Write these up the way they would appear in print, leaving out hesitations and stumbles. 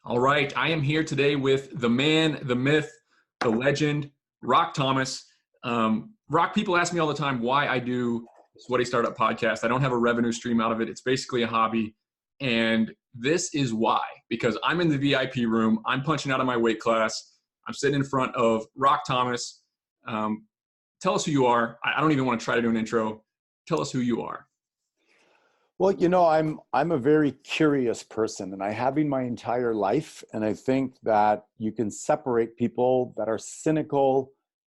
All right, I am here today with the man, the myth, the legend, Rock Thomas. Rock, people ask me all the time why I do Sweaty Startup Podcast. I don't have a revenue stream out of it. It's basically a hobby. And this is why, because I'm in the VIP room. I'm punching out of my weight class. I'm sitting in front of Rock Thomas. Tell us who you are. I don't even want to try to do an intro. Tell us who you are. Well, I'm a very curious person, and I have been my entire life. And I think that you can separate people that are cynical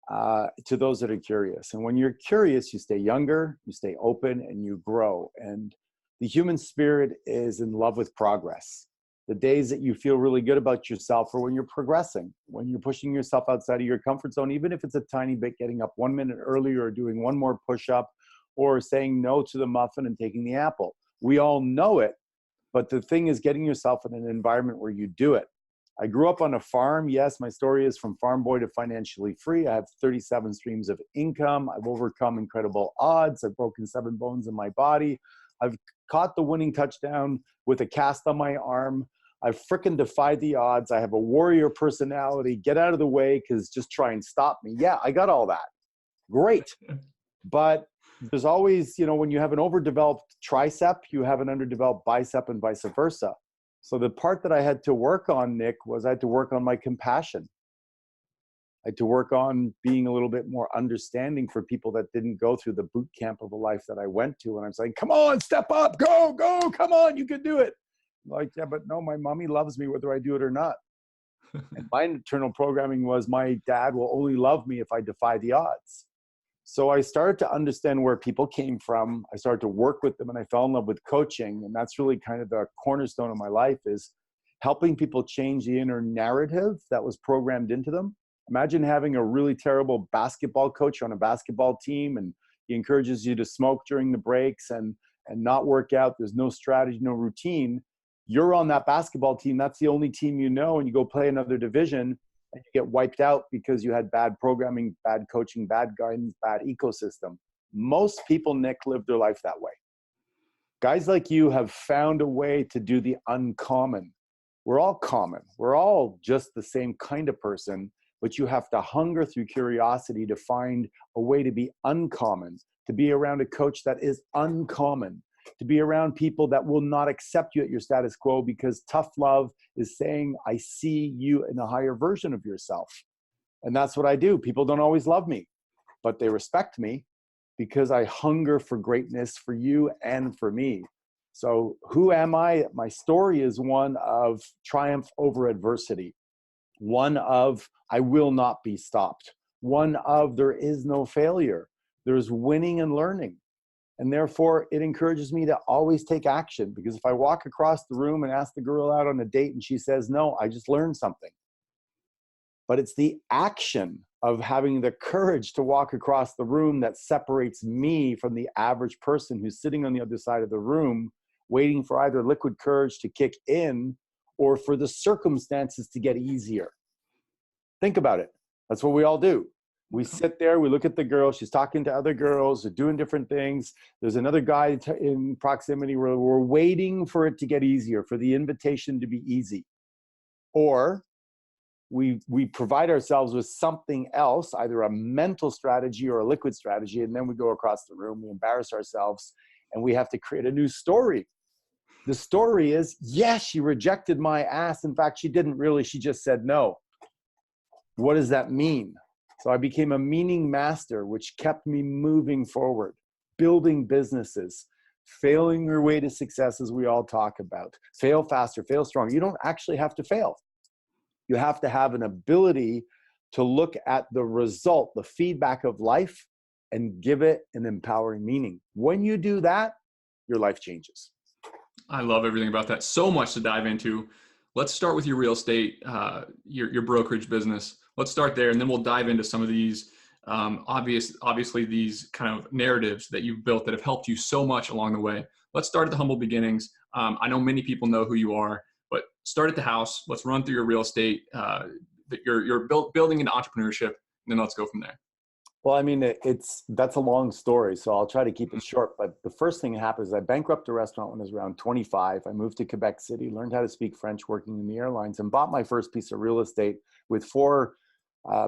to those that are curious. And when you're curious, you stay younger, you stay open, and you grow. And the human spirit is in love with progress. The days that you feel really good about yourself are when you're progressing, when you're pushing yourself outside of your comfort zone, even if it's a tiny bit, getting up 1 minute earlier or doing one more push-up, or saying no to the muffin and taking the apple. We all know it, but the thing is getting yourself in an environment where you do it. I grew up on a farm. Yes, my story is from farm boy to financially free. I have 37 streams of income. I've overcome incredible odds. I've broken 7 bones in my body. I've caught the winning touchdown with a cast on my arm. I've frickin' defied the odds. I have a warrior personality. Get out of the way, because just try and stop me. Yeah, I got all that. Great. But there's always, when you have an overdeveloped tricep, you have an underdeveloped bicep and vice versa. So the part that I had to work on, Nick, was I had to work on my compassion. I had to work on being a little bit more understanding for people that didn't go through the boot camp of a life that I went to. And I'm saying, come on, step up, go, come on, you can do it. Like, yeah, but no, my mommy loves me whether I do it or not. And my internal programming was, my dad will only love me if I defy the odds. So I started to understand where people came from. I started to work with them, and I fell in love with coaching. And that's really kind of the cornerstone of my life, is helping people change the inner narrative that was programmed into them. Imagine having a really terrible basketball coach on a basketball team, and he encourages you to smoke during the breaks and not work out. There's no strategy, no routine. You're on that basketball team. That's the only team you know, and you go play another division, and you get wiped out because you had bad programming, bad coaching, bad guidance, bad ecosystem. Most people, Nick, live their life that way. Guys like you have found a way to do the uncommon. We're all common. We're all just the same kind of person, but you have to hunger through curiosity to find a way to be uncommon, to be around a coach that is uncommon, to be around people that will not accept you at your status quo, because tough love is saying, I see you in a higher version of yourself. And that's what I do. People don't always love me, but they respect me because I hunger for greatness for you and for me. So who am I? My story is one of triumph over adversity, one of I will not be stopped, one of there is no failure. There's winning and learning. And therefore, it encourages me to always take action, because if I walk across the room and ask the girl out on a date and she says no, I just learned something. But it's the action of having the courage to walk across the room that separates me from the average person who's sitting on the other side of the room, waiting for either liquid courage to kick in or for the circumstances to get easier. Think about it. That's what we all do. We sit there, we look at the girl, she's talking to other girls, they're doing different things. There's another guy in proximity where we're waiting for it to get easier, for the invitation to be easy. Or we provide ourselves with something else, either a mental strategy or a liquid strategy, and then we go across the room, we embarrass ourselves, and we have to create a new story. The story is, yes, she rejected my ass. In fact, she didn't really, she just said no. What does that mean? So I became a meaning master, which kept me moving forward, building businesses, failing your way to success, as we all talk about. Fail faster, fail stronger. You don't actually have to fail. You have to have an ability to look at the result, the feedback of life, and give it an empowering meaning. When you do that, your life changes. I love everything about that. So much to dive into. Let's start with your real estate, your brokerage business. Let's start there, and then we'll dive into some of these obviously these kind of narratives that you've built that have helped you so much along the way. Let's start at the humble beginnings. I know many people know who you are, but start at the house. Let's run through your real estate, that you're building into entrepreneurship, and then let's go from there. Well, I mean, that's a long story, so I'll try to keep it short. But the first thing that happened is I bankrupted a restaurant when I was around 25. I moved to Quebec City, learned how to speak French working in the airlines, and bought my first piece of real estate with four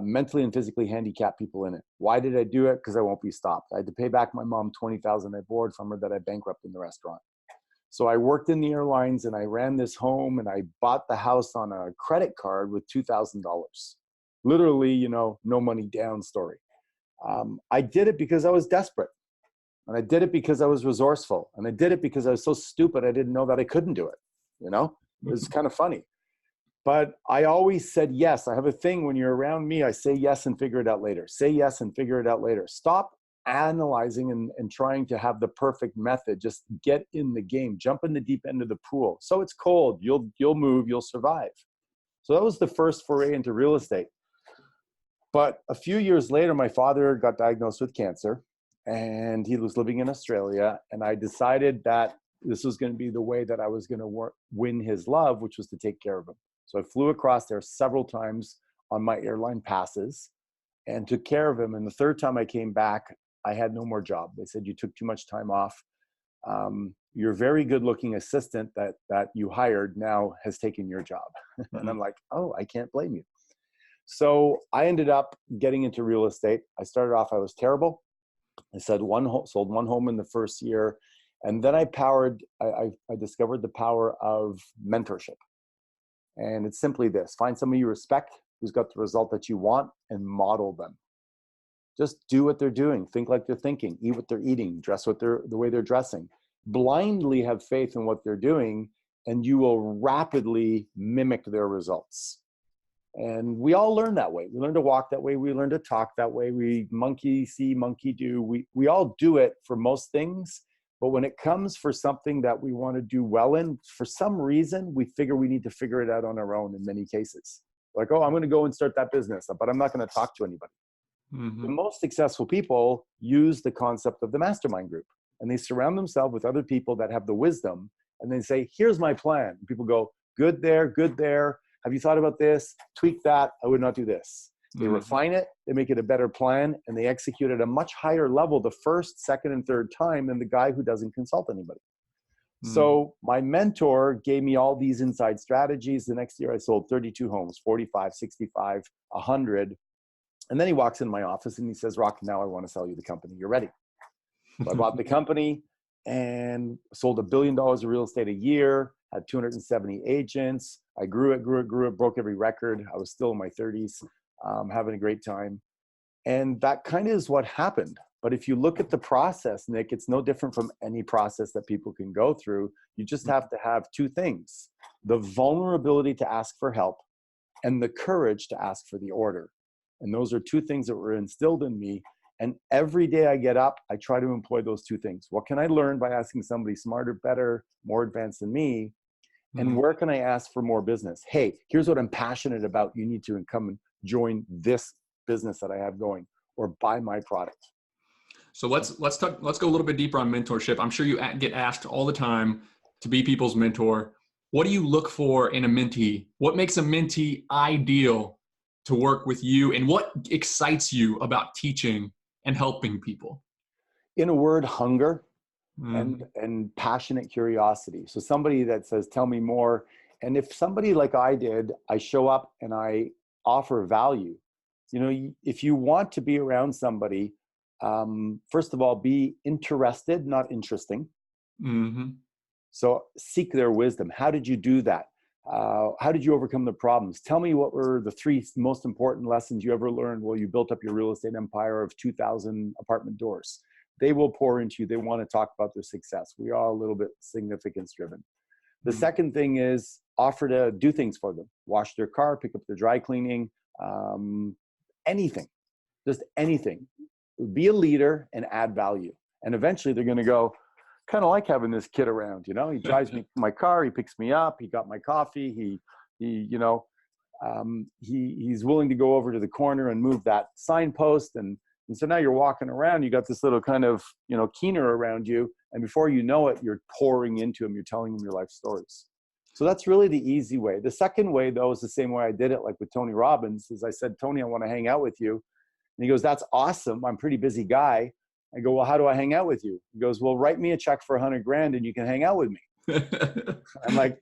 mentally and physically handicapped people in it. Why did I do it? Because I won't be stopped. I had to pay back my mom $20,000 I borrowed from her that I bankrupted in the restaurant. So I worked in the airlines and I ran this home and I bought the house on a credit card with $2,000. Literally, no money down story. I did it because I was desperate. And I did it because I was resourceful. And I did it because I was so stupid I didn't know that I couldn't do it. It was kind of funny. But I always said yes. I have a thing when you're around me, I say yes and figure it out later. Say yes and figure it out later. Stop analyzing and trying to have the perfect method. Just get in the game. Jump in the deep end of the pool. So it's cold. You'll move. You'll survive. So that was the first foray into real estate. But a few years later, my father got diagnosed with cancer and he was living in Australia. And I decided that this was going to be the way that I was going to win his love, which was to take care of him. So I flew across there several times on my airline passes and took care of him. And the third time I came back, I had no more job. They said, you took too much time off. Your very good looking assistant that you hired now has taken your job. And I'm like, oh, I can't blame you. So I ended up getting into real estate. I started off, I was terrible. I sold one home in the first year. And then I discovered the power of mentorship. And it's simply this: find somebody you respect who's got the result that you want and model them. Just do what they're doing. Think like they're thinking, eat what they're eating, dress the way they're dressing. Blindly have faith in what they're doing, and you will rapidly mimic their results. And we all learn that way. We learn to walk that way. We learn to talk that way. We monkey see, monkey do. We all do it for most things. But when it comes for something that we want to do well in, for some reason, we figure we need to figure it out on our own in many cases. Like, oh, I'm going to go and start that business, but I'm not going to talk to anybody. Mm-hmm. The most successful people use the concept of the mastermind group. And they surround themselves with other people that have the wisdom. And they say, here's my plan. And people go, good there, good there. Have you thought about this? Tweak that. I would not do this. They refine it, they make it a better plan, and they execute at a much higher level the first, second, and third time than the guy who doesn't consult anybody. So my mentor gave me all these inside strategies. The next year I sold 32 homes, 45, 65, 100. And then he walks in my office and he says, Rock, now I want to sell you the company. You're ready. So I bought the company and sold $1 billion of real estate a year, had 270 agents. I grew it, broke every record. I was still in my 30s. Having a great time. And that kind of is what happened. But if you look at the process, Nick, it's no different from any process that people can go through. You just have to have two things: the vulnerability to ask for help and the courage to ask for the order. And those are two things that were instilled in me. And every day I get up, I try to employ those two things. What can I learn by asking somebody smarter, better, more advanced than me? And where can I ask for more business? Hey, here's what I'm passionate about. You need to come and join this business that I have going, or buy my product. So let's go a little bit deeper on mentorship. I'm sure you get asked all the time to be people's mentor. What do you look for in a mentee? What makes a mentee ideal to work with you, and what excites you about teaching and helping people? In a word, hunger. And passionate curiosity. So somebody that says, tell me more. And if somebody like I did, I show up and I offer value. If you want to be around somebody, first of all, be interested, not interesting. So seek their wisdom. How did you do that? How did you overcome the problems? Tell me what were the 3 most important lessons you ever learned while you built up your real estate empire of 2,000 apartment doors. They will pour into you. They want to talk about their success. We are a little bit significance driven. The second thing is offer to do things for them. Wash their car, pick up their dry cleaning, anything, just anything. Be a leader and add value. And eventually they're going to go, kind of like having this kid around, he drives me my car, he picks me up, he got my coffee, he's willing to go over to the corner and move that signpost. And so now you're walking around, you got this little kind of, keener around you. And before you know it, you're pouring into him. You're telling him your life stories. So that's really the easy way. The second way, though, is the same way I did it, like with Tony Robbins, is I said, Tony, I want to hang out with you. And he goes, that's awesome. I'm a pretty busy guy. I go, well, how do I hang out with you? He goes, well, write me a check for 100 grand and you can hang out with me. I'm like,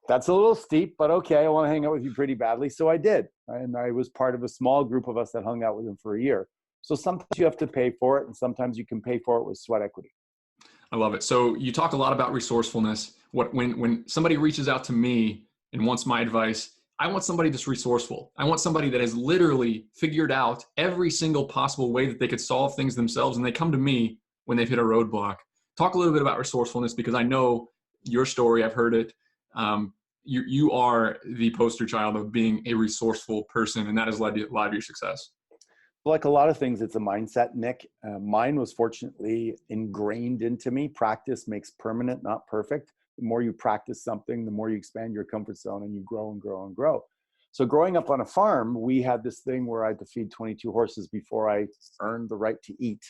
that's a little steep, but okay, I want to hang out with you pretty badly. So I did. And I was part of a small group of us that hung out with him for a year. So sometimes you have to pay for it, and sometimes you can pay for it with sweat equity. I love it. So you talk a lot about resourcefulness. When somebody reaches out to me and wants my advice, I want somebody that's resourceful. I want somebody that has literally figured out every single possible way that they could solve things themselves, and they come to me when they've hit a roadblock. Talk a little bit about resourcefulness, because I know your story. I've heard it. You are the poster child of being a resourceful person, and that has led to a lot of your success. Like a lot of things, it's a mindset, Nick. Mine was fortunately ingrained into me. Practice makes permanent, not perfect. The more you practice something, the more you expand your comfort zone and you grow and grow and grow. So growing up on a farm, we had this thing where I had to feed 22 horses before I earned the right to eat,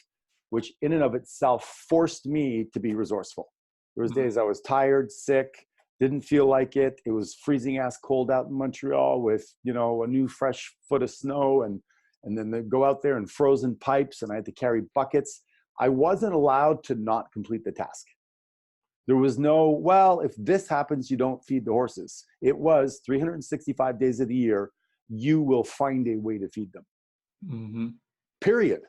which in and of itself forced me to be resourceful. There was days I was tired, sick, didn't feel like it. It was freezing ass cold out in Montreal with, a new fresh foot of snow, and then they go out there and frozen pipes, and I had to carry buckets. I wasn't allowed to not complete the task. There was no, well, if this happens, you don't feed the horses. It was 365 days of the year, you will find a way to feed them. Mm-hmm. Period.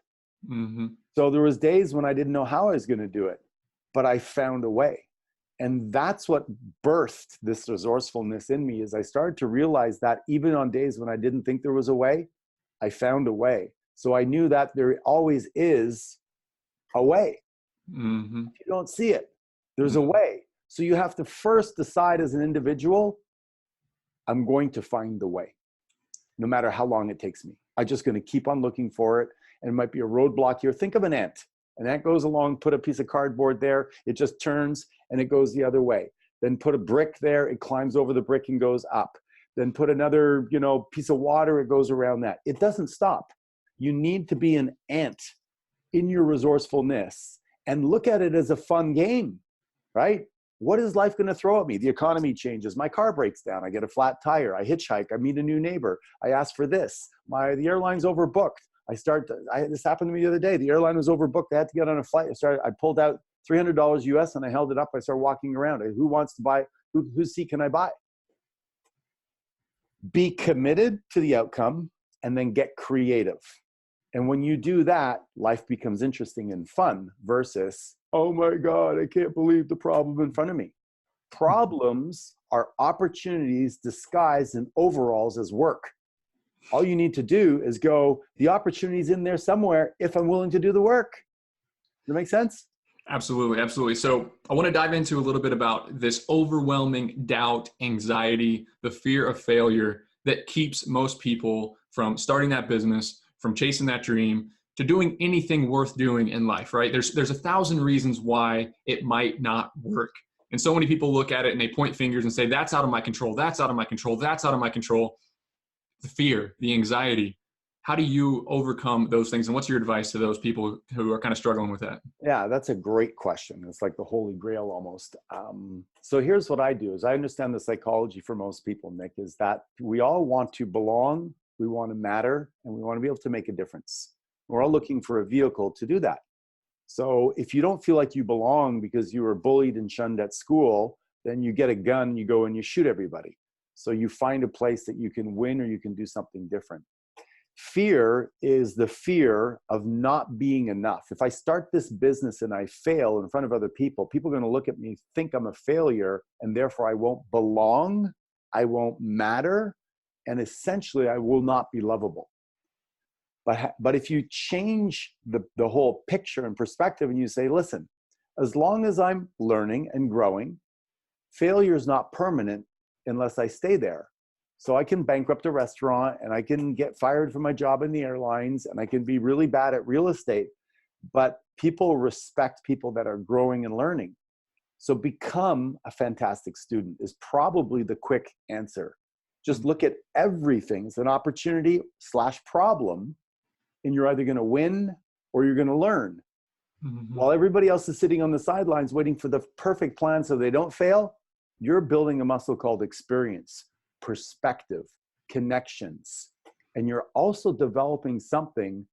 Mm-hmm. So there was days when I didn't know how I was going to do it, but I found a way. And that's what birthed this resourcefulness in me, is I started to realize that even on days when I didn't think there was a way, I found a way. So I knew that there always is a way. Mm-hmm. If you don't see it, there's a way. So you have to first decide as an individual, I'm going to find the way, no matter how long it takes me. I'm just going to keep on looking for it. And it might be a roadblock here. Think of an ant. An ant goes along, put a piece of cardboard there. It just turns and it goes the other way. Then put a brick there. It climbs over the brick and goes up. Then put another, piece of water, it goes around that. It doesn't stop. You need to be an ant in your resourcefulness and look at it as a fun game, right? What is life going to throw at me? The economy changes. My car breaks down. I get a flat tire. I hitchhike. I meet a new neighbor. I ask for this. The airline's overbooked. This happened to me the other day. The airline was overbooked. I had to get on a flight. I pulled out $300 US and I held it up. I started walking around. Who wants to buy? Whose seat can I buy? Be committed to the outcome and then get creative. And when you do that, life becomes interesting and fun versus, oh my God, I can't believe the problem in front of me. Problems are opportunities disguised in overalls as work. All you need to do is go, the opportunity's in there somewhere if I'm willing to do the work. Does that make sense? Absolutely. Absolutely. So I want to dive into a little bit about this overwhelming doubt, anxiety, the fear of failure that keeps most people from starting that business, from chasing that dream, to doing anything worth doing in life, right? There's 1,000 reasons why it might not work. And so many people look at it and they point fingers and say, that's out of my control. That's out of my control. That's out of my control. The fear, the anxiety. How do you overcome those things? And what's your advice to those people who are kind of struggling with that? Yeah, that's a great question. It's like the holy grail almost. So here's what I do is I understand the psychology for most people, Nick, is that we all want to belong, we want to matter, and we want to be able to make a difference. We're all looking for a vehicle to do that. So if you don't feel like you belong because you were bullied and shunned at school, then you get a gun, you go and you shoot everybody. So you find a place that you can win or you can do something different. Fear is the fear of not being enough. If I start this business and I fail in front of other people, people are going to look at me, think I'm a failure, and therefore I won't belong, I won't matter, and essentially I will not be lovable. But if you change the whole picture and perspective and you say, listen, as long as I'm learning and growing, failure is not permanent unless I stay there. So I can bankrupt a restaurant and I can get fired from my job in the airlines and I can be really bad at real estate, but people respect people that are growing and learning. So become a fantastic student is probably the quick answer. Just look at everything as an opportunity / problem, and you're either going to win or you're going to learn. Mm-hmm. While everybody else is sitting on the sidelines waiting for the perfect plan so they don't fail, you're building a muscle called experience, perspective, connections, and you're also developing something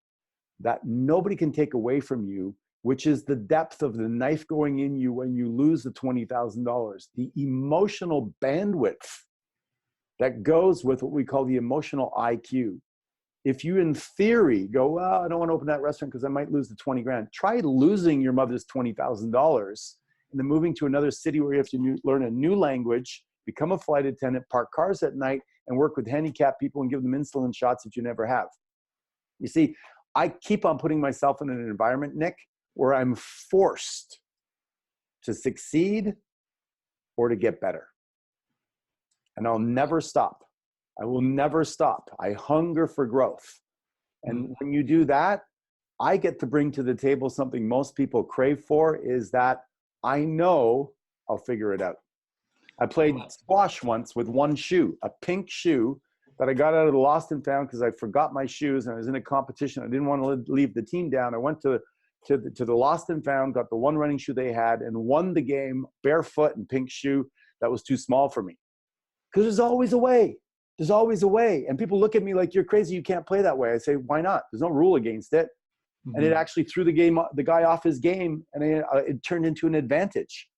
that nobody can take away from you, which is the depth of the knife going in you when you lose the $20,000, the emotional bandwidth that goes with what we call the emotional IQ. If you, in theory, go, well, I don't want to open that restaurant because I might lose the 20 grand. Try losing your mother's $20,000 and then moving to another city where you have to learn a new language, become a flight attendant, park cars at night, and work with handicapped people and give them insulin shots that you never have. You see, I keep on putting myself in an environment, Nick, where I'm forced to succeed or to get better. And I'll never stop. I will never stop. I hunger for growth. And when you do that, I get to bring to the table something most people crave for, is that I know I'll figure it out. I played squash once with one shoe, a pink shoe that I got out of the lost and found because I forgot my shoes and I was in a competition. I didn't want to leave the team down. I went to the lost and found, got the one running shoe they had, and won the game barefoot and pink shoe that was too small for me. Because there's always a way. There's always a way. And people look at me like, you're crazy, you can't play that way. I say, why not? There's no rule against it. Mm-hmm. And it actually threw the guy off his game, and it turned into an advantage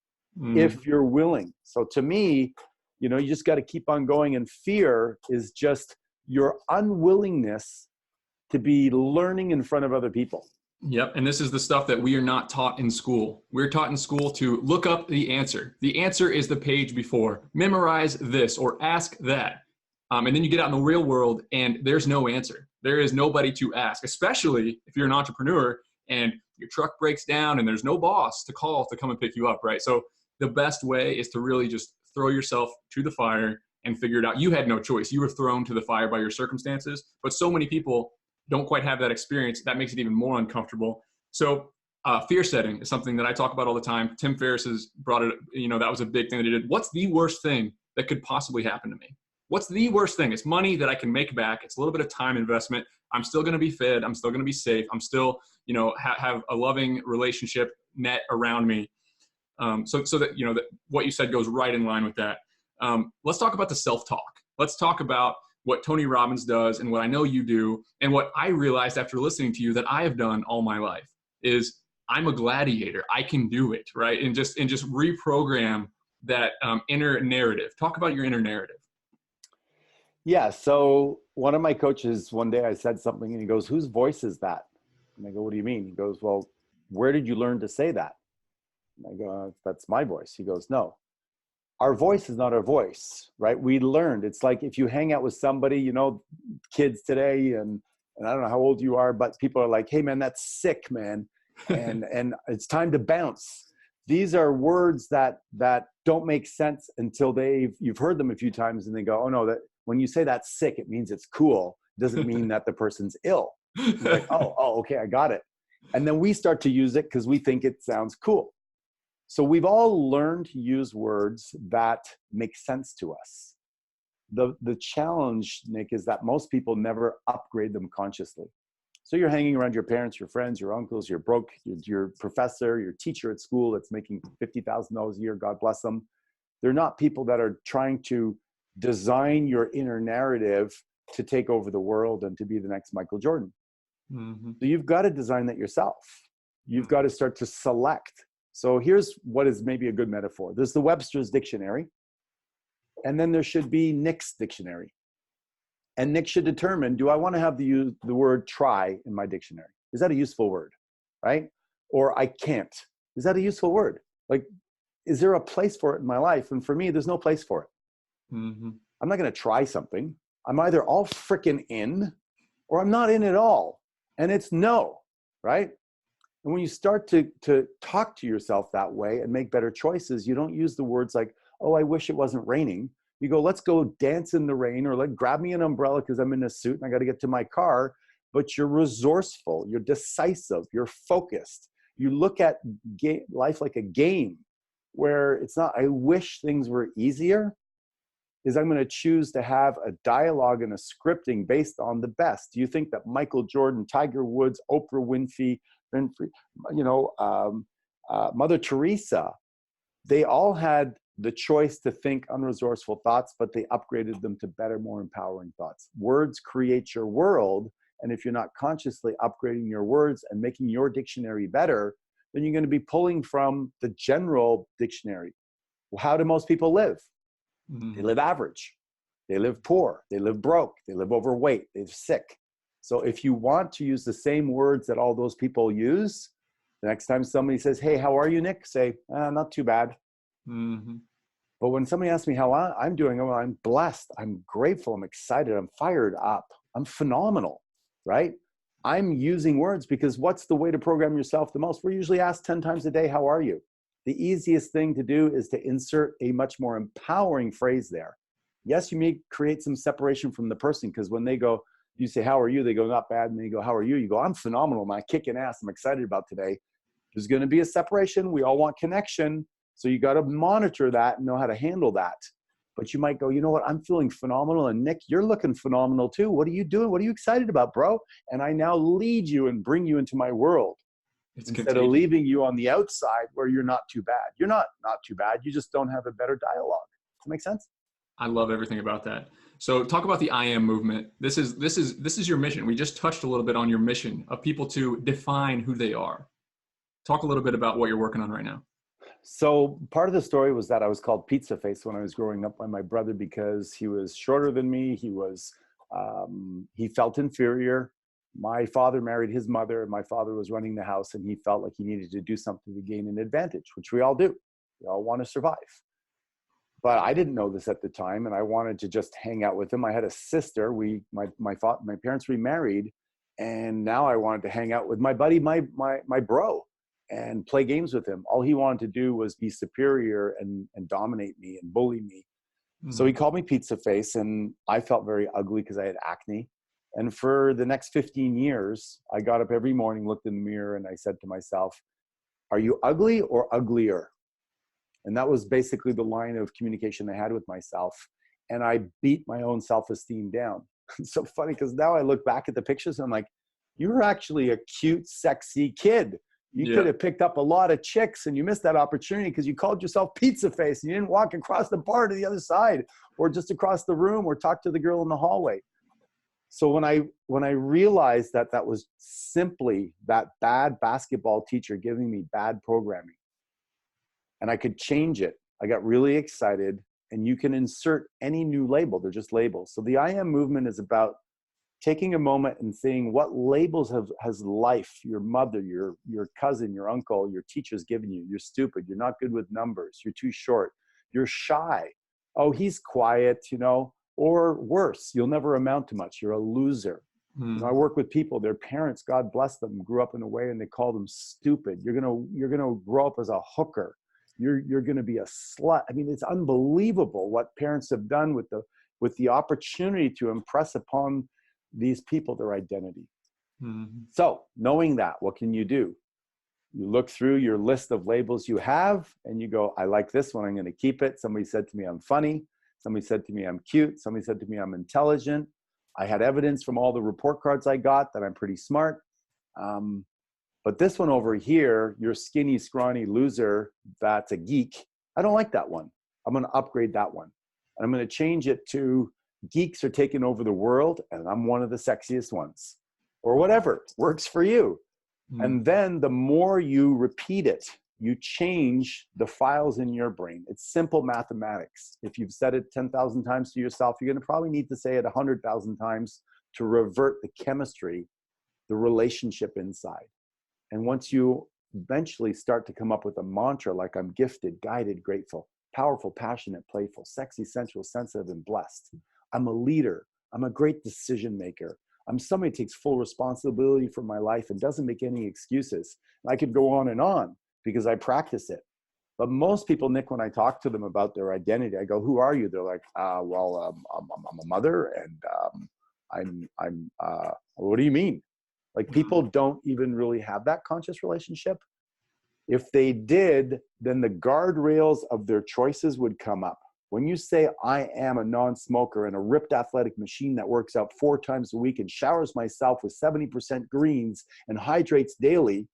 if you're willing. So to me, you just got to keep on going. And fear is just your unwillingness to be learning in front of other people. Yep. And this is the stuff that we are not taught in school. We're taught in school to look up the answer. The answer is the page before. Memorize this or ask that. And then you get out in the real world and there's no answer. There is nobody to ask, especially if you're an entrepreneur and your truck breaks down and there's no boss to call to come and pick you up, right? So the best way is to really just throw yourself to the fire and figure it out. You had no choice. You were thrown to the fire by your circumstances, but so many people don't quite have that experience. That makes it even more uncomfortable. So fear setting is something that I talk about all the time. Tim Ferriss has brought it, that was a big thing that he did. What's the worst thing that could possibly happen to me? What's the worst thing? It's money that I can make back. It's a little bit of time investment. I'm still going to be fed. I'm still going to be safe. I'm still, have a loving relationship net around me. So that, that what you said goes right in line with that. Let's talk about the self-talk. Let's talk about what Tony Robbins does and what I know you do. And what I realized after listening to you that I have done all my life is I'm a gladiator. I can do it, right? And just reprogram that inner narrative. Talk about your inner narrative. Yeah. So one of my coaches, one day I said something and he goes, whose voice is that? And I go, what do you mean? He goes, well, where did you learn to say that? And I go, that's my voice. He goes, no, our voice is not our voice, right? We learned. It's like if you hang out with somebody, kids today, and I don't know how old you are, but people are like, hey man, that's sick, man. And it's time to bounce. These are words that don't make sense until you've heard them a few times and they go, oh no, that when you say that's sick, it means it's cool. It doesn't mean that the person's ill. You're like, oh, okay, I got it. And then we start to use it because we think it sounds cool. So we've all learned to use words that make sense to us. The challenge, Nick, is that most people never upgrade them consciously. So you're hanging around your parents, your friends, your uncles, your professor, your teacher at school that's making $50,000 a year, God bless them. They're not people that are trying to design your inner narrative to take over the world and to be the next Michael Jordan. Mm-hmm. So you've got to design that yourself. You've got to start to select. So here's what is maybe a good metaphor. There's the Webster's dictionary, and then there should be Nick's dictionary. And Nick should determine, do I want to have the word try in my dictionary? Is that a useful word, right? Or I can't. Is that a useful word? Like, is there a place for it in my life? And for me, there's no place for it. Mm-hmm. I'm not going to try something. I'm either all freaking in or I'm not in at all. And it's no, right? And when you start to talk to yourself that way and make better choices, you don't use the words like, oh, I wish it wasn't raining. You go, let's go dance in the rain, or grab me an umbrella because I'm in a suit and I got to get to my car. But you're resourceful, you're decisive, you're focused. You look at life like a game where it's not, I wish things were easier. Is I'm going to choose to have a dialogue and a scripting based on the best. Do you think that Michael Jordan, Tiger Woods, Oprah Winfrey, Mother Teresa, they all had the choice to think unresourceful thoughts, but they upgraded them to better, more empowering thoughts. Words create your world, And if you're not consciously upgrading your words and making your dictionary better, then you're going to be pulling from the general dictionary. Well, how do most people live? They live average. They live poor. They live broke. They live overweight. They live sick. So if you want to use the same words that all those people use, the next time somebody says, hey, how are you, Nick? Say, not too bad. Mm-hmm. But when somebody asks me how I'm doing, well, I'm blessed. I'm grateful. I'm excited. I'm fired up. I'm phenomenal, right? I'm using words because what's the way to program yourself the most? We're usually asked 10 times a day, how are you? The easiest thing to do is to insert a much more empowering phrase there. Yes, you may create some separation from the person because when they go, you say, how are you? They go, not bad. And they go, how are you? You go, I'm phenomenal. I'm kicking ass. I'm excited about today. There's going to be a separation. We all want connection. So you got to monitor that and know how to handle that. But you might go, you know what? I'm feeling phenomenal. And Nick, you're looking phenomenal too. What are you doing? What are you excited about, bro? And I now lead you and bring you into my world. It's instead contagious. of leaving you on the outside where you're not too bad. You're not too bad. You just don't have a better dialogue. Does that make sense? I love everything about that. So talk about the I am movement. This is your mission. We just touched a little bit on your mission of people to define who they are. Talk a little bit about what you're working on right now. So part of the story was that I was called Pizza Face when I was growing up by my brother because he was shorter than me. He felt inferior. My father married his mother and my father was running the house and he felt like he needed to do something to gain an advantage, which we all do. We all want to survive. But I didn't know this at the time and I wanted to just hang out with him. I had a sister. My parents remarried and now I wanted to hang out with my buddy, my bro, and play games with him. All he wanted to do was be superior and dominate me and bully me. So he called me Pizza Face and I felt very ugly because I had acne. And for the next 15 years, I got up every morning, looked in the mirror, and I said to myself, are you ugly or uglier? And that was basically the line of communication I had with myself. And I beat my own self-esteem down. It's so funny because now I look back at the pictures and I'm like, you were actually a cute, sexy kid. You could have picked up a lot of chicks and you missed that opportunity because you called yourself Pizza Face and you didn't walk across the bar to the other side or just across the room or talk to the girl in the hallway. So when I realized that that was simply that bad basketball teacher giving me bad programming and I could change it, I got really excited. And you can insert any new label. They're just labels. So the I am movement is about taking a moment and seeing what labels has life, your mother, your cousin, your uncle, your teacher's given you. You're stupid. You're not good with numbers. You're too short. You're shy. Oh, he's quiet, or worse, you'll never amount to much. You're a loser. I work with people, their parents, God bless them, grew up in a way and they call them stupid. You're gonna grow up as a hooker. You're gonna be a slut. I mean, it's unbelievable what parents have done with the opportunity to impress upon these people their identity. So knowing that, what can you do? You look through your list of labels you have and you go, I like this one, I'm gonna keep it. Somebody said to me, I'm funny. Somebody said to me, I'm cute. Somebody said to me, I'm intelligent. I had evidence from all the report cards I got that I'm pretty smart. But this one over here, you're skinny, scrawny loser, that's a geek. I don't like that one. I'm going to upgrade that one. And I'm going to change it to geeks are taking over the world and I'm one of the sexiest ones. Or whatever works for you. And then the more you repeat it, you change the files in your brain. It's simple mathematics. If you've said it 10,000 times to yourself, you're going to probably need to say it 100,000 times to revert the chemistry, the relationship inside. And once you eventually start to come up with a mantra like I'm gifted, guided, grateful, powerful, passionate, playful, sexy, sensual, sensitive, and blessed. I'm a leader. I'm a great decision maker. I'm somebody who takes full responsibility for my life and doesn't make any excuses. And I could go on because I practice it. But most people, Nick, when I talk to them about their identity, I go, who are you? They're like, I'm a mother and what do you mean? Like people don't even really have that conscious relationship. If they did, then the guardrails of their choices would come up. When you say, I am a non-smoker and a ripped athletic machine that works out 4 times a week and showers myself with 70% greens and hydrates daily,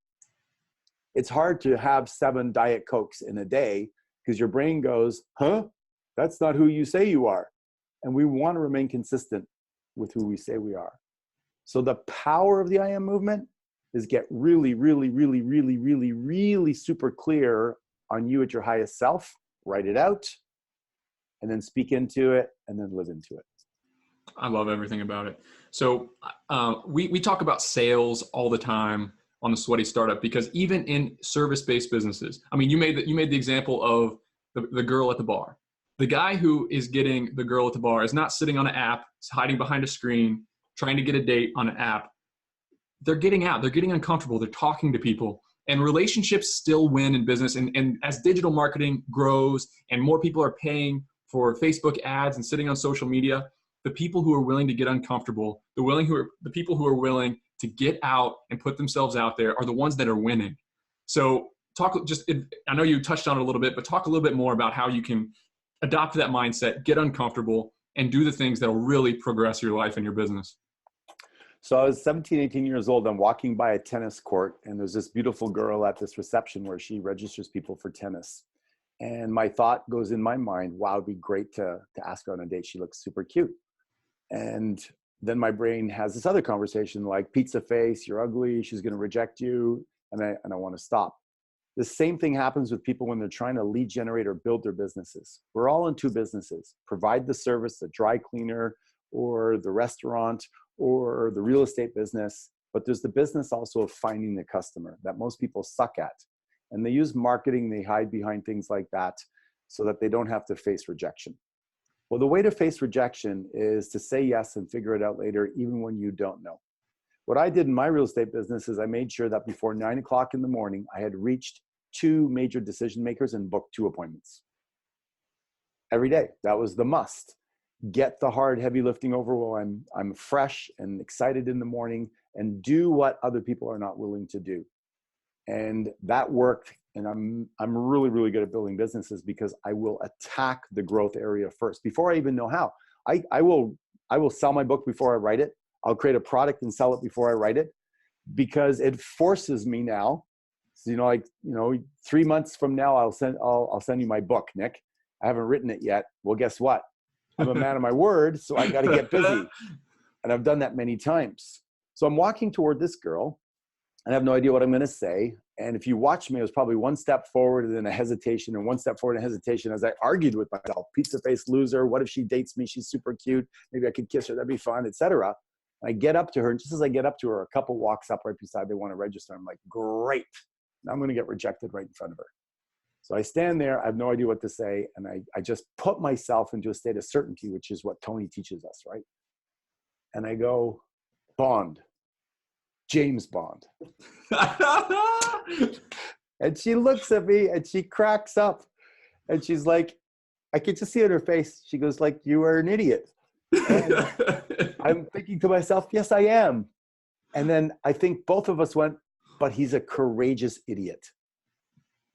it's hard to have 7 Diet Cokes in a day because your brain goes, huh? That's not who you say you are. And we want to remain consistent with who we say we are. So the power of the I am movement is get really, really, really, really, really, really super clear on you at your highest self, write it out, and then speak into it, and then live into it. I love everything about it. So we talk about sales all the time on the Sweaty Startup, because even in service-based businesses, I mean, you made the example of the girl at the bar. The guy who is getting the girl at the bar is not sitting on an app, hiding behind a screen, trying to get a date on an app. They're getting out, they're getting uncomfortable, they're talking to people, and relationships still win in business. And as digital marketing grows and more people are paying for Facebook ads and sitting on social media, the people who are willing to get uncomfortable, the people who are willing to get out and put themselves out there are the ones that are winning. So I know you touched on it a little bit, but talk a little bit more about how you can adopt that mindset, get uncomfortable, and do the things that will really progress your life and your business. So I was 17, 18 years old. I'm walking by a tennis court, and there's this beautiful girl at this reception where she registers people for tennis. And my thought goes in my mind, wow, it'd be great to ask her on a date. She looks super cute. And then my brain has this other conversation like, pizza face, you're ugly, she's going to reject you. And I want to stop. The same thing happens with people when they're trying to lead generate or build their businesses. We're all in two businesses: provide the service, the dry cleaner or the restaurant or the real estate business. But there's the business also of finding the customer that most people suck at. And they use marketing, they hide behind things like that so that they don't have to face rejection. Well, the way to face rejection is to say yes and figure it out later, even when you don't know. What I did in my real estate business is I made sure that before 9 o'clock in the morning, I had reached 2 major decision makers and booked 2 appointments. Every day, that was the must. Get the hard, heavy lifting over while I'm fresh and excited in the morning, and do what other people are not willing to do. And that worked. And I'm really, really good at building businesses because I will attack the growth area first before I even know how. I will sell my book before I write it. I'll create a product and sell it before I write it, because it forces me now. So, 3 months from now, I'll send you my book, Nick. I haven't written it yet. Well, guess what? I'm a man of my word, so I got to get busy. And I've done that many times. So I'm walking toward this girl, and I have no idea what I'm going to say. And if you watch me, it was probably 1 step forward and then a hesitation, and 1 step forward and a hesitation as I argued with myself. Pizza face loser. What if she dates me? She's super cute. Maybe I could kiss her. That'd be fun, etc. I get up to her, and just as I get up to her, a couple walks up right beside. They want to register. I'm like, great. Now I'm going to get rejected right in front of her. So I stand there. I have no idea what to say. And I just put myself into a state of certainty, which is what Tony teaches us, right? And I go, Bond. James Bond. And she looks at me and she cracks up. And she's like, I could just see it in her face. She goes like, you are an idiot. And I'm thinking to myself, yes, I am. And then I think both of us went, but he's a courageous idiot.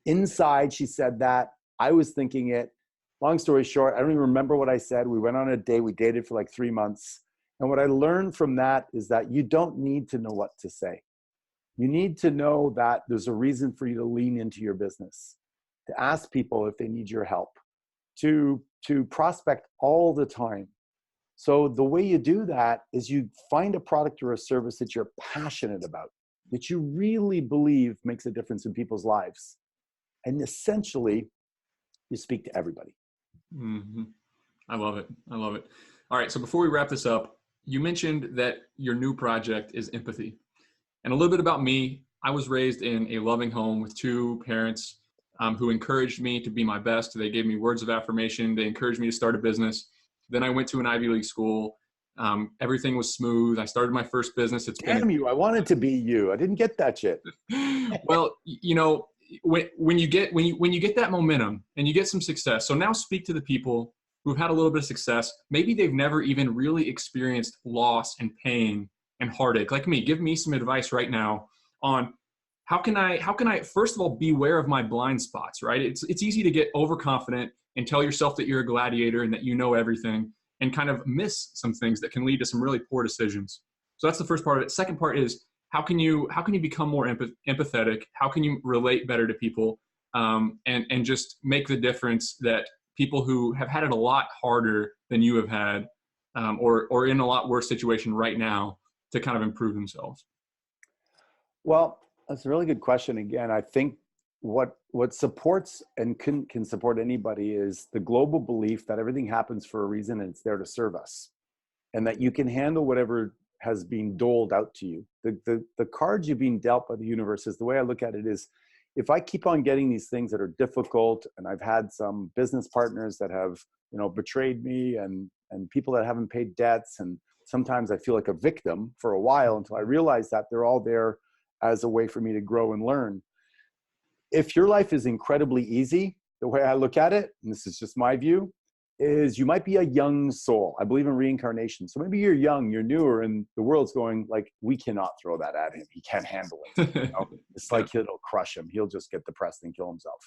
Inside, she said that. I was thinking it. Long story short, I don't even remember what I said. We went on a date. We dated for like 3 months. And what I learned from that is that you don't need to know what to say. You need to know that there's a reason for you to lean into your business, to ask people if they need your help, to prospect all the time. So the way you do that is you find a product or a service that you're passionate about, that you really believe makes a difference in people's lives. And essentially, you speak to everybody. Mm-hmm. I love it. I love it. All right. So before we wrap this up, you mentioned that your new project is empathy. And a little bit about me. I was raised in a loving home with 2 parents who encouraged me to be my best. They gave me words of affirmation. They encouraged me to start a business. Then I went to an Ivy League school. Everything was smooth. I started my first business. Damn you. I wanted to be you. I didn't get that shit. Well, when you get that momentum and you get some success. So now speak to the people who've had a little bit of success. Maybe they've never even really experienced loss and pain and heartache like me. Give me some advice right now on how can I first of all beware of my blind spots, right? It's easy to get overconfident and tell yourself that you're a gladiator and that you know everything and kind of miss some things that can lead to some really poor decisions. So that's the first part of it. Second part is how can you become more empathetic? How can you relate better to people and just make the difference that people who have had it a lot harder than you have had or in a lot worse situation right now to kind of improve themselves? Well, that's a really good question. Again, I think what supports and can support anybody is the global belief that everything happens for a reason and it's there to serve us, and that you can handle whatever has been doled out to you. The cards you've been dealt by the universe is the way I look at it is, if I keep on getting these things that are difficult, and I've had some business partners that have, betrayed me, and people that haven't paid debts, and sometimes I feel like a victim for a while until I realize that they're all there as a way for me to grow and learn. If your life is incredibly easy, the way I look at it, and this is just my view, is you might be a young soul. I believe in reincarnation. So maybe you're young, you're newer, and the world's going like, we cannot throw that at him. He can't handle it. It's like it'll crush him. He'll just get depressed and kill himself.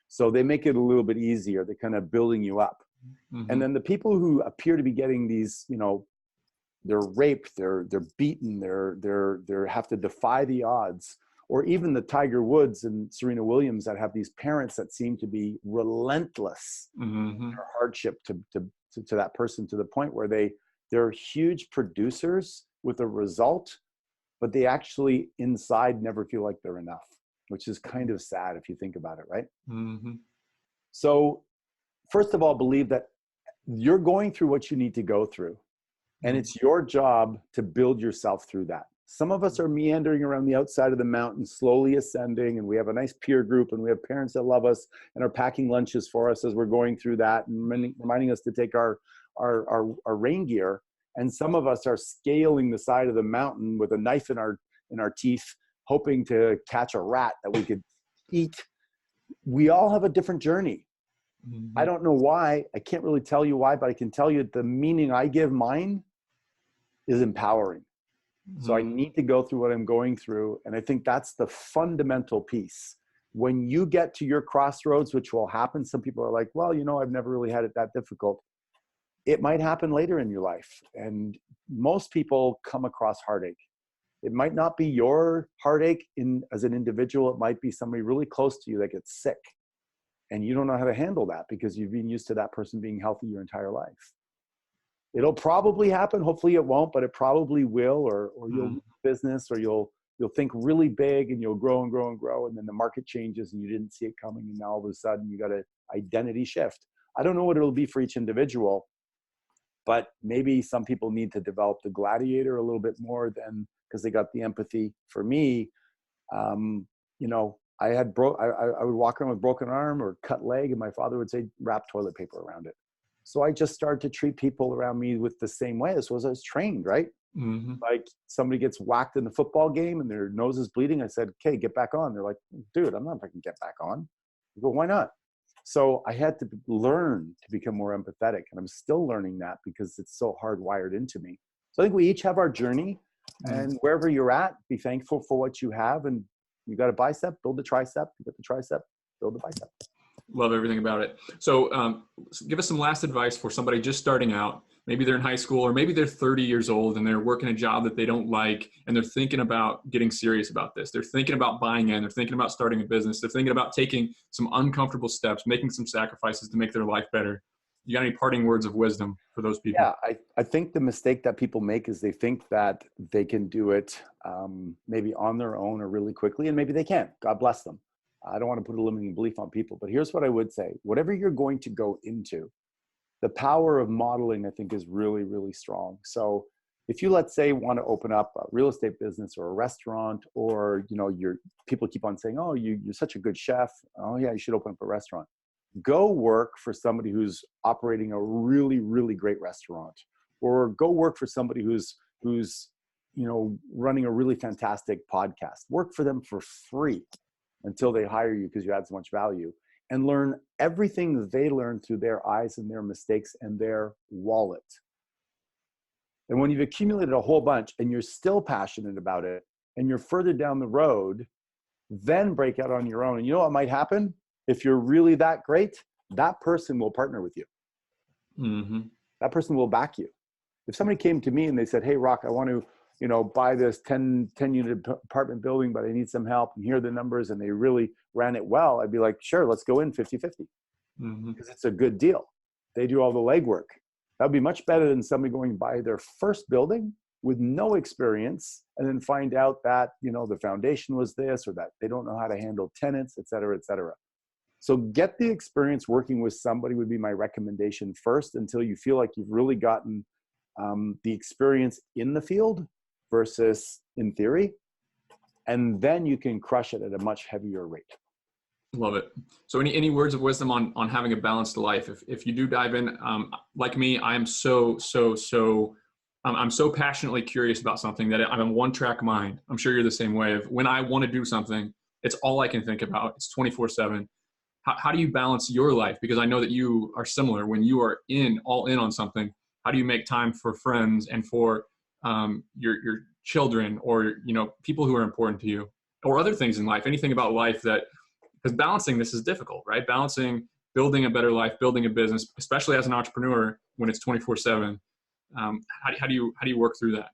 So they make it a little bit easier. They're kind of building you up. Mm-hmm. And then the people who appear to be getting these, they're raped, they're beaten, they're have to defy the odds. Or even the Tiger Woods and Serena Williams that have these parents that seem to be relentless in their hardship to that person, to the point where they're huge producers with a result, but they actually inside never feel like they're enough, which is kind of sad if you think about it, right? Mm-hmm. So first of all, believe that you're going through what you need to go through, and it's your job to build yourself through that. Some of us are meandering around the outside of the mountain, slowly ascending, and we have a nice peer group, and we have parents that love us and are packing lunches for us as we're going through that, and reminding us to take our rain gear. And some of us are scaling the side of the mountain with a knife in our teeth, hoping to catch a rat that we could eat. We all have a different journey. Mm-hmm. I don't know why. I can't really tell you why, but I can tell you the meaning I give mine is empowering. So I need to go through what I'm going through. And I think that's the fundamental piece. When you get to your crossroads, which will happen, some people are like, well, I've never really had it that difficult. It might happen later in your life. And most people come across heartache. It might not be your heartache as an individual. It might be somebody really close to you that gets sick. And you don't know how to handle that because you've been used to that person being healthy your entire life. It'll probably happen. Hopefully it won't, but it probably will, or you'll do business, or you'll think really big and you'll grow and grow and grow. And then the market changes and you didn't see it coming. And now all of a sudden you got an identity shift. I don't know what it'll be for each individual, but maybe some people need to develop the gladiator a little bit more than because they got the empathy. For me, I would walk around with broken arm or cut leg, and my father would say, wrap toilet paper around it. So I just started to treat people around me with the same way. This was I was trained, right? Mm-hmm. Like somebody gets whacked in the football game and their nose is bleeding. I said, okay, get back on. They're like, dude, I'm not fucking get back on. I go, why not? So I had to learn to become more empathetic. And I'm still learning that because it's so hardwired into me. So I think we each have our journey. And wherever you're at, be thankful for what you have. And you got a bicep, build a tricep. You got the tricep, build a bicep. Love everything about it. So give us some last advice for somebody just starting out. Maybe they're in high school, or maybe they're 30 years old and they're working a job that they don't like, and they're thinking about getting serious about this. They're thinking about buying in. They're thinking about starting a business. They're thinking about taking some uncomfortable steps, making some sacrifices to make their life better. You got any parting words of wisdom for those people? Yeah, I think the mistake that people make is they think that they can do it maybe on their own or really quickly, and maybe they can. God bless them. I don't want to put a limiting belief on people, but here's what I would say. Whatever you're going to go into, the power of modeling, I think, is really, really strong. So if you, let's say, want to open up a real estate business or a restaurant, or, people keep on saying, oh, you're such a good chef. Oh yeah, you should open up a restaurant. Go work for somebody who's operating a really, really great restaurant, or go work for somebody who's running a really fantastic podcast. Work for them for free until they hire you because you add so much value, and learn everything that they learn through their eyes and their mistakes and their wallet. And when you've accumulated a whole bunch and you're still passionate about it and you're further down the road, then break out on your own. And you know what might happen? If you're really that great, that person will partner with you. Mm-hmm. That person will back you. If somebody came to me and they said, hey, Rock, I want to buy this 10 unit apartment building, but I need some help, and here are the numbers, and they really ran it well, I'd be like, sure, let's go in 50-50. Because it's a good deal. They do all the legwork. That would be much better than somebody going to buy their first building with no experience and then find out that, you know, the foundation was this, or that they don't know how to handle tenants, et cetera, et cetera. So get the experience working with somebody would be my recommendation first, until you feel like you've really gotten the experience in the field versus in theory. And then you can crush it at a much heavier rate. Love it. So any words of wisdom on having a balanced life? If you do dive in, like me, I'm I'm so passionately curious about something that I'm a one-track mind. I'm sure you're the same way. Of when I want to do something, it's all I can think about. It's 24/7. How do you balance your life? Because I know that you are similar. When you are all in on something, how do you make time for friends and for your children, or, you know, people who are important to you, or other things in life? Anything about life that, because balancing this is difficult, right? Balancing building a better life, building a business, especially as an entrepreneur when it's 24/7. How do you work through that?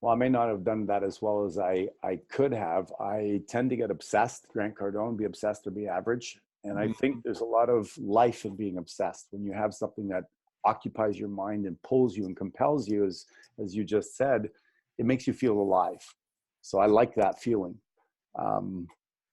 Well, I may not have done that as well as I could have. I tend to get obsessed, Grant Cardone, be obsessed or be average. And I think there's a lot of life in being obsessed. When you have something that occupies your mind and pulls you and compels you, as you just said, it makes you feel alive. So I like that feeling.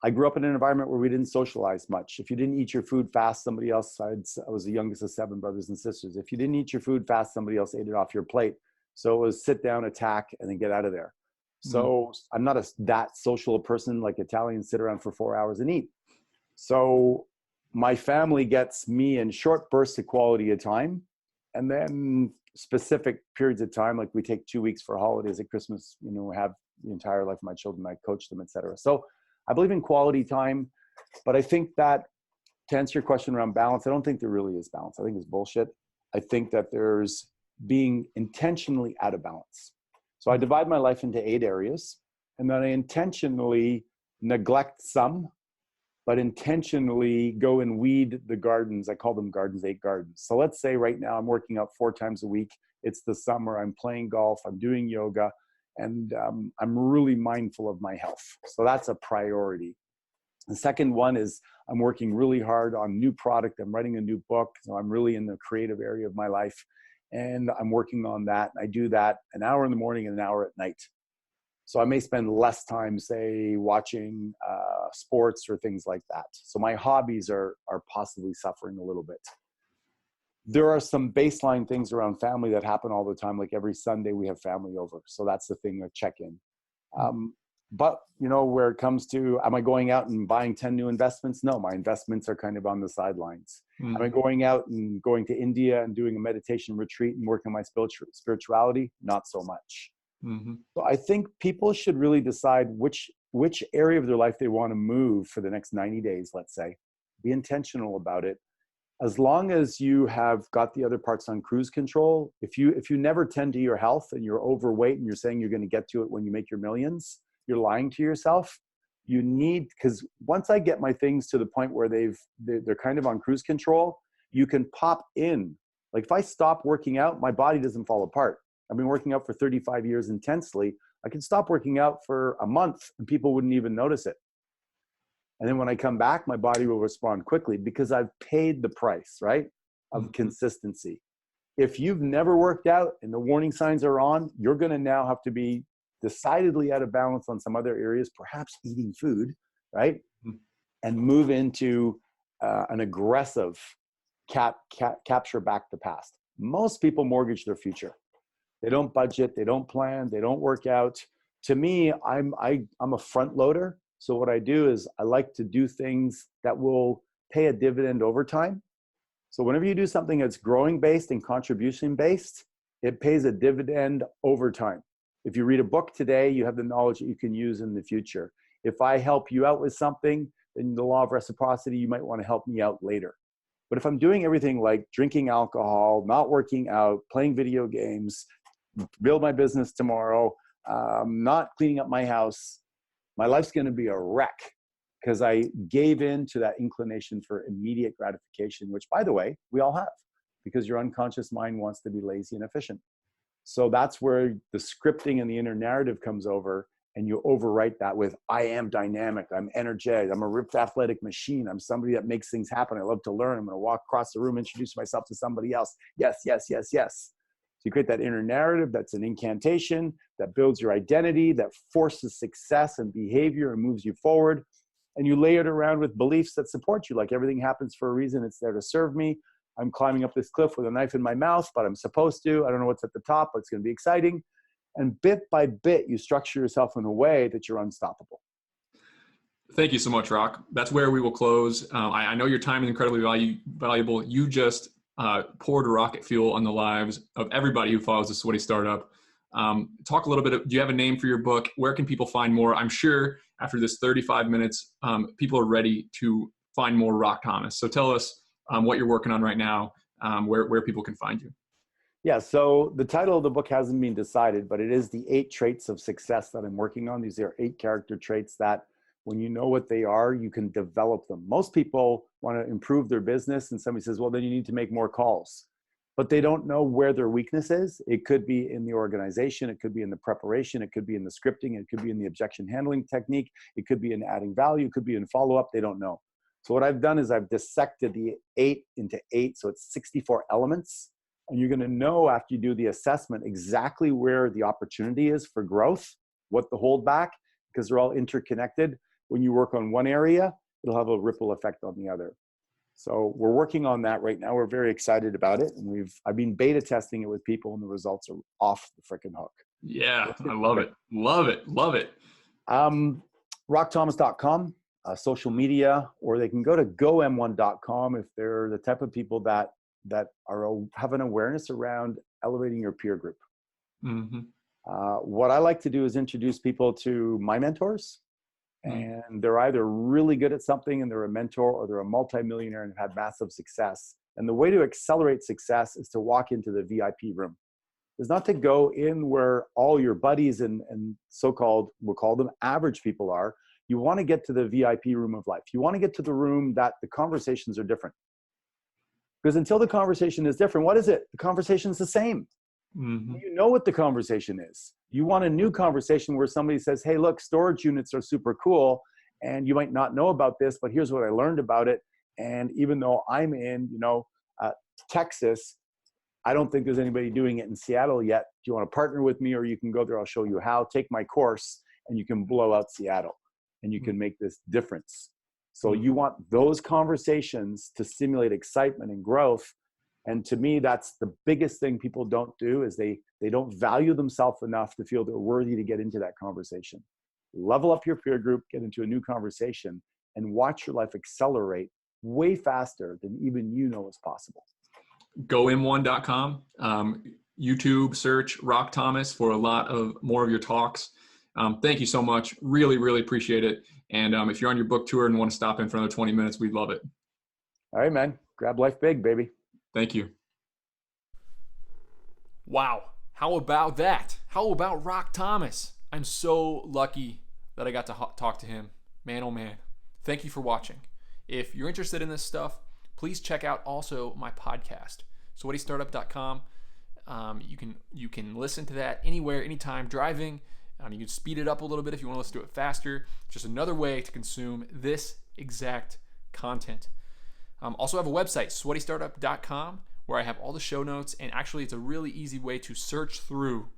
I grew up in an environment where we didn't socialize much. If you didn't eat your food fast, somebody else, I was the youngest of 7 brothers and sisters. If you didn't eat your food fast, somebody else ate it off your plate. So it was sit down, attack, and then get out of there. So I'm not that social a person like Italians, sit around for 4 hours and eat. So my family gets me in short bursts of quality of time, and then specific periods of time, like we take 2 weeks for holidays at Christmas, you know, have the entire life of my children, I coach them, et cetera. So I believe in quality time, but I think that, to answer your question around balance, I don't think there really is balance. I think it's bullshit. I think that there's being intentionally out of balance. So I divide my life into 8 areas, and then I intentionally neglect some, but intentionally go and weed the gardens. I call them gardens, 8 gardens. So let's say right now I'm working out 4 times a week. It's the summer, I'm playing golf, I'm doing yoga, and I'm really mindful of my health. So that's a priority. The second one is I'm working really hard on new product. I'm writing a new book. So I'm really in the creative area of my life, and I'm working on that. I do that an hour in the morning and an hour at night. So I may spend less time, say, watching sports or things like that. So my hobbies are possibly suffering a little bit. There are some baseline things around family that happen all the time. Like every Sunday we have family over. So that's the thing, a check-in. But, you know, where it comes to, am I going out and buying 10 new investments? No, my investments are kind of on the sidelines. Am I going out and going to India and doing a meditation retreat and working on my spirituality? Not so much. So I think people should really decide which area of their life they want to move for the next 90 days, let's say. Be intentional about it. As long as you have got the other parts on cruise control, if you never tend to your health and you're overweight and you're saying you're going to get to it when you make your millions, you're lying to yourself. You need, because once I get my things to the point where they're kind of on cruise control, you can pop in. Like if I stop working out, my body doesn't fall apart. I've been working out for 35 years intensely. I can stop working out for a month and people wouldn't even notice it. And then when I come back, my body will respond quickly because I've paid the price, right, of consistency. If you've never worked out and the warning signs are on, you're going to now have to be decidedly out of balance on some other areas, perhaps eating food, right? And move into an aggressive capture back the past. Most people mortgage their future. They don't budget, they don't plan, they don't work out. To me, I'm a front loader. So what I do is I like to do things that will pay a dividend over time. So whenever you do something that's growing based and contribution based, it pays a dividend over time. If you read a book today, you have the knowledge that you can use in the future. If I help you out with something, then the law of reciprocity, you might want to help me out later. But if I'm doing everything like drinking alcohol, not working out, playing video games, build my business tomorrow, not cleaning up my house, my life's going to be a wreck because I gave in to that inclination for immediate gratification, which, by the way, we all have, because your unconscious mind wants to be lazy and efficient. So that's where the scripting and the inner narrative comes over, and you overwrite that with, I am dynamic, I'm energetic, I'm a ripped athletic machine, I'm somebody that makes things happen, I love to learn, I'm going to walk across the room, introduce myself to somebody else. Yes, yes, yes, yes. you create that inner narrative that's an incantation that builds your identity, that forces success and behavior and moves you forward. And you lay it around with beliefs that support you, like everything happens for a reason. It's there to serve me. I'm climbing up this cliff with a knife in my mouth, but I'm supposed to. I don't know what's at the top, but it's going to be exciting. And bit by bit, you structure yourself in a way that you're unstoppable. Thank you so much, Rock. That's where we will close. I know your time is incredibly valuable. You just poured rocket fuel on the lives of everybody who follows the Sweaty Startup. Talk a little bit. Do you have a name for your book? Where can people find more? I'm sure after this 35 minutes, people are ready to find more Rock Thomas. So tell us what you're working on right now, where people can find you. Yeah, so the title of the book hasn't been decided, but it is the 8 traits of success that I'm working on. These are 8 character traits that when you know what they are, you can develop them. Most people want to improve their business, and somebody says, well, then you need to make more calls. But they don't know where their weakness is. It could be in the organization. It could be in the preparation. It could be in the scripting. It could be in the objection handling technique. It could be in adding value. It could be in follow-up. They don't know. So what I've done is I've dissected the 8 into 8. So it's 64 elements. And you're going to know after you do the assessment exactly where the opportunity is for growth, what the holdback, because they're all interconnected. When you work on one area, it'll have a ripple effect on the other. So we're working on that right now. We're very excited about it. And I've been beta testing it with people, and the results are off the freaking hook. Yeah, I love it. Love it. Love it. rockthomas.com, social media, or they can go to gom1.com if they're the type of people that have an awareness around elevating your peer group. Mm-hmm. What I like to do is introduce people to my mentors. And they're either really good at something and they're a mentor, or they're a multimillionaire and have had massive success. And the way to accelerate success is to walk into the VIP room. It's not to go in where all your buddies and so-called, we'll call them average people are. You want to get to the VIP room of life. You want to get to the room that the conversations are different. Because until the conversation is different, what is it? The conversation is the same. Mm-hmm. You know what the conversation is. You want a new conversation where somebody says, hey, look, storage units are super cool. And you might not know about this, but here's what I learned about it. And even though I'm in, Texas, I don't think there's anybody doing it in Seattle yet. Do you want to partner with me, or you can go there? I'll show you how. Take my course and you can blow out Seattle and you can make this difference. So you want those conversations to stimulate excitement and growth. And to me, that's the biggest thing people don't do, is they don't value themselves enough to feel they're worthy to get into that conversation. Level up your peer group, get into a new conversation, and watch your life accelerate way faster than even you know is possible. GoM1.com, YouTube search Rock Thomas for a lot of more of your talks. Thank you so much. Really, really appreciate it. And if you're on your book tour and want to stop in for another 20 minutes, we'd love it. All right, man. Grab life big, baby. Thank you. Wow. How about that? How about Rock Thomas? I'm so lucky that I got to talk to him. Man, oh man. Thank you for watching. If you're interested in this stuff, please check out also my podcast, sweatystartup.com. You can listen to that anywhere, anytime, driving. You can speed it up a little bit if you want to listen to it faster. Just another way to consume this exact content. Also have a website, sweatystartup.com, where I have all the show notes, and actually it's a really easy way to search through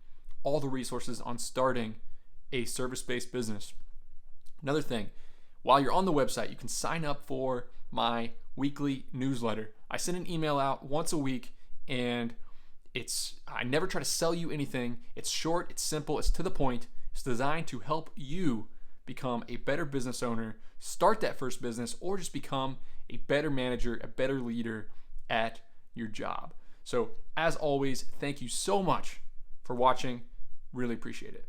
all the resources on starting a service-based business. Another thing, while you're on the website, you can sign up for my weekly newsletter. I send an email out once a week, and I never try to sell you anything. It's short, it's simple, it's to the point. It's designed to help you become a better business owner, start that first business, or just become a better manager, a better leader at your job. So as always, thank you so much for watching. Really appreciate it.